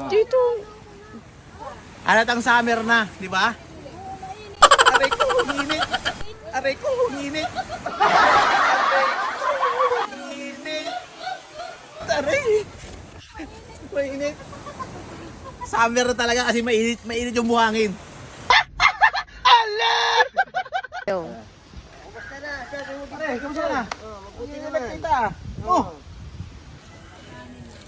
Dito. Halatang summer na, di ba? Aray ko, init. Aray ko, init. Init. Aray. Mainit. Summer na talaga kasi mainit yung buhangin. Yo. Pare, kamusta na? Mabuti na nagkita. Oh.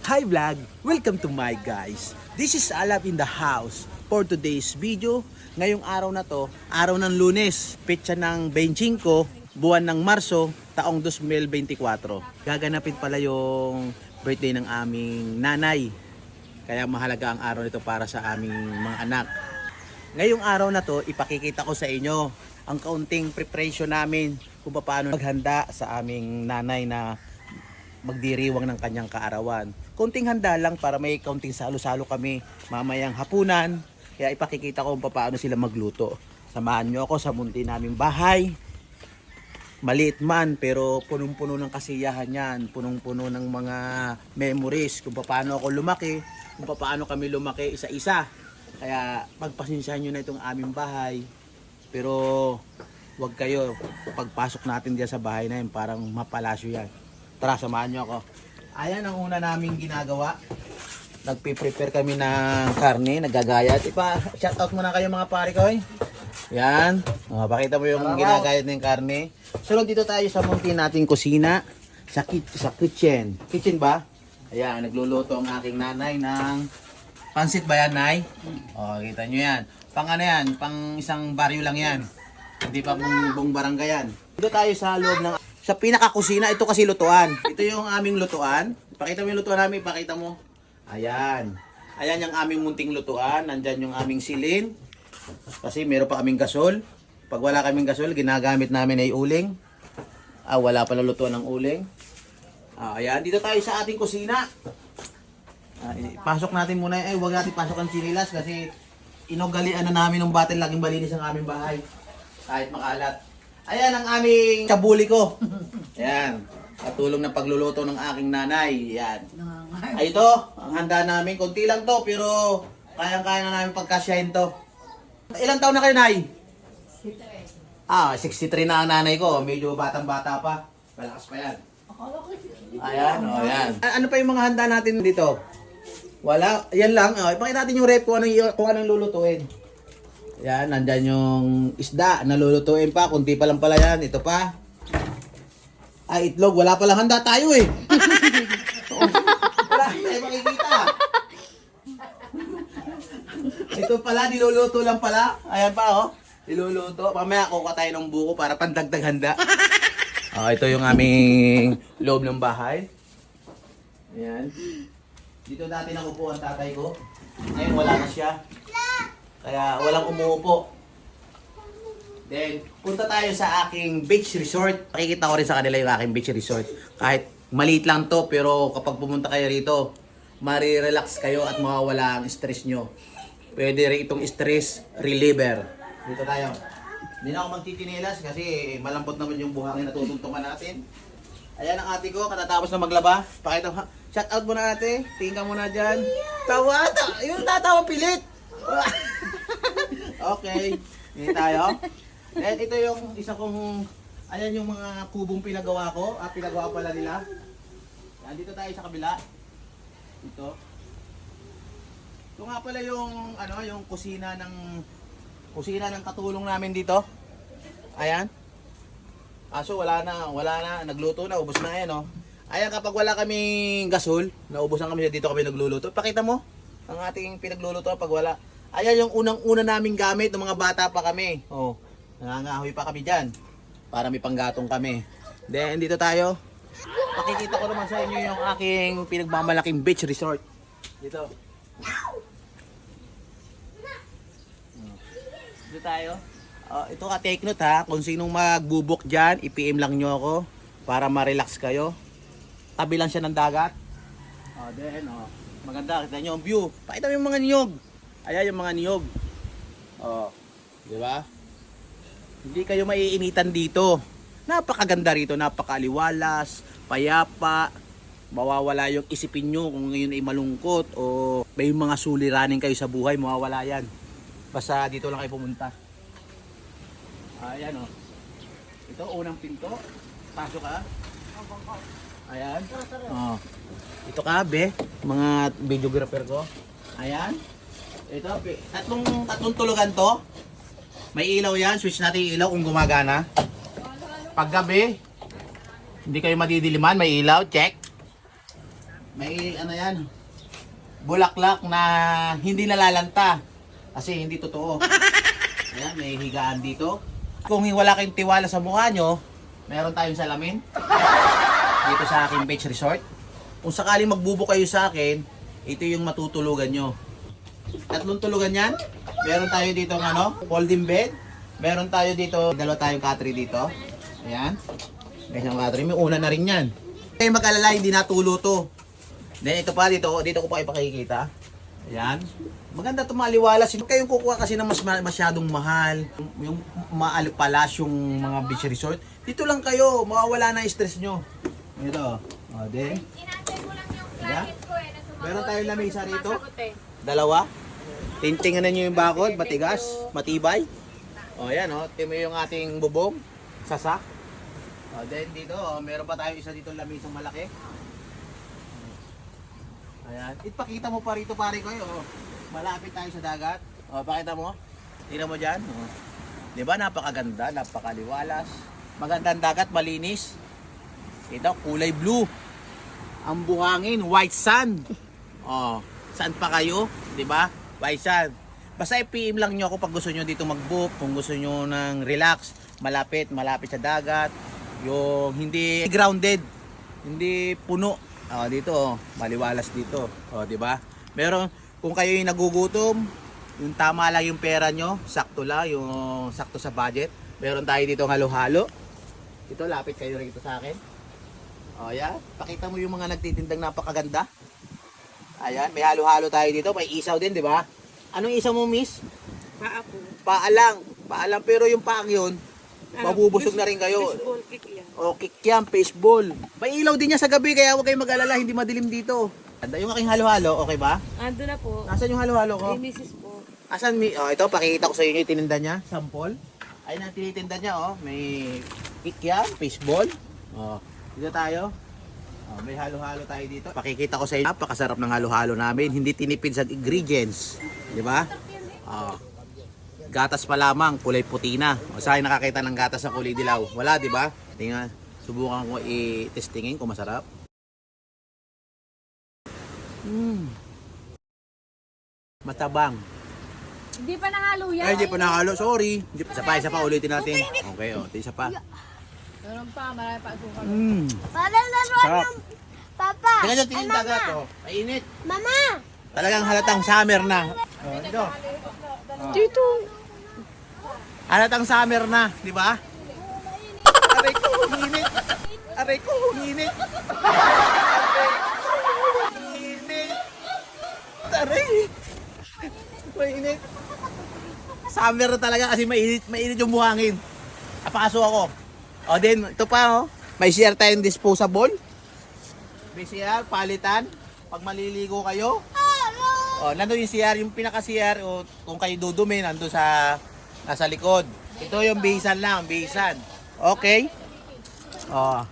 Hi vlog! Welcome to my guys. This is Alap in the house. For today's video, ngayong araw na to, araw ng Lunes, petsa ng 25, buwan ng Marso, taong 2024. Gaganapin pala yung birthday ng aming nanay. Kaya mahalaga ang araw nito para sa aming mga anak. Ngayong araw na to, ipakikita ko sa inyo ang kaunting preparation namin kung paano maghanda sa aming nanay na magdiriwang ng kanyang kaarawan. Kaunting handa lang para may kaunting salo-salo kami mamayang hapunan. Kaya ipakikita ko kung paano sila magluto. Samahan nyo ako sa munti naming bahay. Maliit man pero punong-puno ng kasiyahan yan. Punong-puno ng mga memories kung paano ako lumaki. Kung paano kami lumaki isa-isa. Kaya pagpasensyahan nyo na itong aming bahay. Pero wag kayo, pagpasok natin diyan sa bahay na yun, parang mapalasyo yan. Tara, samahan nyo ako. Ayan ang una naming ginagawa. Nagpe-prepare kami ng karne, nagagayat. Shoutout muna kayo mga pare ko. Yan. Pakita mo yung ginagayat ng karne. Sunod dito tayo sa munti nating kusina. Sa kitchen. Kitchen ba? Ayan, nagluluto ang aking nanay ng pansit ba yan, Nay? O, kita nyo yan. Pang ano yan? Pang isang baryo lang yan. Hindi pa buong barangay yan. Dito tayo sa loob ng... Sa pinakakusina, ito kasi lutuan. Ito yung aming lutuan. Pakita mo yung lutuan namin, pakita mo. Ayan. Ayan yung aming munting lutuan. Nandyan yung aming silin. Kasi meron pa kaming gasol. Pag wala kaming gasol, ginagamit namin ay uling. Wala pala lutuan ng uling. Ayan, dito tayo sa ating kusina. Pasok natin muna. Huwag natin pasok ang chinilas kasi inugalian na namin ng batil laging malinis ang aming bahay. Kahit makalat. Ayan ang aming kabuli ko. Ayan. Katulong ng pagluluto ng aking nanay. Ayan. Ay ito, ang handa namin. Kunti lang to, pero kayang-kaya na namin pagkasyahin to. Ilang taon na kayo, Nay? 63 na ang nanay ko. Medyo batang-bata pa. Malakas pa yan. Ayan, ayan. Ano pa yung mga handa natin dito? Wala. Yan lang. Ipakita natin yung rep kung anong lulutuin. Yan, nandyan yung isda, nalulutuin pa, kunti pa lang pala yan, ito pa. Itlog, wala palang handa tayo eh. Wala tayo makikita. Ito pala, niluluto lang pala. Ayan pa oh, niluluto. Mamaya kuha tayo ng buko para pandagdag handa. Ito yung aming loob ng bahay. Ayan. Dito natin nakupo ang tatay ko. Ngayon wala na siya. Kaya walang umuupo. Then, punta tayo sa aking beach resort. Pakikita ko rin sa kanila yung aking beach resort. Kahit maliit lang to, pero kapag pumunta kayo rito, marirelax kayo at mawawala ang stress nyo. Pwede rin itong stress reliever. Dito tayo. Hindi na ako magtitinilas kasi malambot naman yung buhangin na tutuntungan natin. Ayan ang ate ko, katatapos na maglaba. Pakita mo. Shout out muna ate. Tingin ka muna dyan. Tawa! Yung tatawa pilit! Okay, hindi tayo. Then ito yung isa kong, ayan yung mga kubong pinagawa ko. Pinagawa pala nila. Yan, dito tayo sa kabila. Ito. Ito nga pala yung, yung kusina ng katulong namin dito. Ayan. So wala na, nagluto na, ubos na yan oh. Ayan, kapag wala kaming gasol, naubusan kami dito kami nagluluto. Pakita mo ang ating pinagluluto pag wala. Ayan yung unang-una naming gamit ng mga bata pa kami. Oh, nangangahoy pa kami dyan. Para may panggatong kami. Then, dito tayo. Pakikita ko naman sa inyo yung aking pinagmamalaking beach resort. Dito. Dito tayo. Ito ka-take note ha. Kung sinong magbubok dyan, i-PM lang nyo ako. Para ma-relax kayo. Tabi lang siya ng dagat. Maganda. Kita nyo ang view. Pakita mo yung mga niyog. Ayan yung mga niyog. Di ba? Hindi kayo maiinitan dito. Napakaganda rito, napakaliwalas, payapa, mawawala yung isipin nyo kung ngayon ay malungkot o may mga suliranin kayo sa buhay, mawawala yan. Basta dito lang kayo pumunta. Ayan o. Ito, unang pinto. Pasok ka. Ayan. Oh. Ito ka, be. Mga videographer ko. Ayan. Ito, tatlong tulugan to. May ilaw yan. Switch natin yung ilaw kung gumagana. Paggabi, hindi kayo madidiliman. May ilaw. Check. May ano yan. Bulaklak na hindi nalalanta. Kasi hindi totoo. Ayan, may higaan dito. Kung wala kayong tiwala sa mukha nyo, meron tayong salamin. Dito sa aking beach resort. Kung sakaling magbubo kayo sa akin, ito yung matutulugan nyo. Tatlong tulugan yan. Meron tayo dito ng ano, folding bed. Meron tayo dito, dalawa tayong katri dito. Ayan. May isang katri, may una na rin yan. Kayo mag-alala, hindi natulo to. Then ito pa, dito ko pa ipakikita. Ayan. Maganda ito maliwalas. Huwag kayong kukuha kasi ng masyadong mahal. Yung maalipalas yung mga beach resort. Dito lang kayo, mawawala na yung stress nyo. Ito. O, then. Diba? Meron tayong lamesa rito. Dalawa. Tintingan nyo yung bakod, matigas, matibay. O, ayan o. Timo yung ating bubong. Sasak. O, then dito, meron pa tayong isa dito lamesang malaki. Ayan. Ipakita mo pa rito pare ko yun. Malapit tayo sa dagat. O, pakita mo. Tingnan mo dyan. O. Diba napakaganda, napakaliwalas. Magandang dagat, malinis. Ito, kulay blue. Ang buhangin, white sand. O, saan pa kayo? Diba? White sand. Basta i-PM lang nyo ako pag gusto nyo dito mag-book. Kung gusto nyo ng relax, malapit sa dagat. Yung hindi grounded. Hindi puno. O, dito, maliwalas dito. O, di ba? Meron, kung kayo yung nagugutom, yung tama lang yung pera nyo, sakto lang, yung sakto sa budget. Meron tayo dito ng halo-halo. Ito, lapit kayo rito sa akin. O, yan. Pakita mo yung mga nagtitindang napakaganda. Ayan, may halo-halo tayo dito. May isaw din, di ba? Anong isaw mo, miss? Paa po. Paa lang. Paa lang, pero yung paang yun, mabubusog na rin kayo. Baseball kick yan. O, kick yan, baseball. May ilaw din yan sa gabi, kaya huwag kayong mag-alala, hindi madilim dito. Yung aking halo-halo, okay ba? Ando na po. Nasaan yung halo-halo ko? May misis po. Asan oh, ito, pakikita ko sa inyo yung tininda niya, sample. Ayun ang tinitinda niya, oh. May kick yan, baseball. Oh, dito tayo. Oh, may halo-halo tayo dito. Pakikita ko sa inyo, napakasarap ng halo-halo namin. Hindi tinipid sa ingredients. Di ba? Oh. Gatas pa lamang, kulay puti na. O saan nakakita ng gatas sa kulay dilaw? Wala, di ba? Tingnan, subukan ko i-testingin kung masarap. Matabang. Hindi pa nahalo yan. Ay, hindi pa nakalo. Sorry. Isa pa, ulitin natin. Okay, oh. Isa pa. Meron pa, marami pa asukal. Parang laruan Sarap. ng Papa. Tingnan nyo, tingin dagat, oh. Mainit. Mama. Talagang halatang summer na. Oh, ito. Dito. Halatang summer na, di ba? Aray ko, init. Aray ko, init. Init. Aray. Mainit. Summer na talaga kasi mainit yung buhangin. Apakaso ako. O din, ito pa oh. May CR tayong disposable. May CR, palitan. Pag maliligo kayo. O, nandun yung CR, yung pinaka-CR. O, kung kayo dudumi, nandun sa nasa likod. Ito yung bihisan lang, bihisan. Okay. O,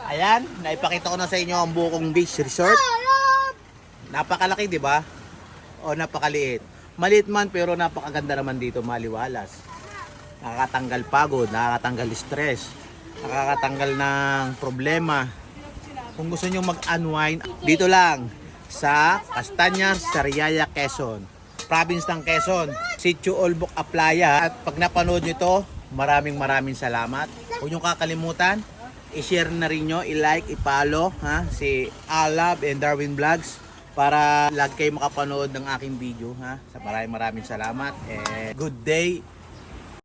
ayan, naipakita ko na sa inyo ang Bukong Beach Resort. Napakalaki, di ba? O, napakaliit. Maliit man, pero napakaganda naman dito, maliwalas. Nakakatanggal pagod, nakakatanggal stress, nakakatanggal ng problema. Kung gusto nyo mag-unwind, dito lang sa Castañas, Sariaya, Quezon. Province ng Quezon, Sitio Olbok, Aplaya. At pag napanood nyo to, maraming salamat. Huwag nyo kakalimutan, i-share na rin nyo, i-like, i-follow si Alab and Darwin Vlogs para lagi kayo makapanood ng aking video. Sa maraming salamat and good day.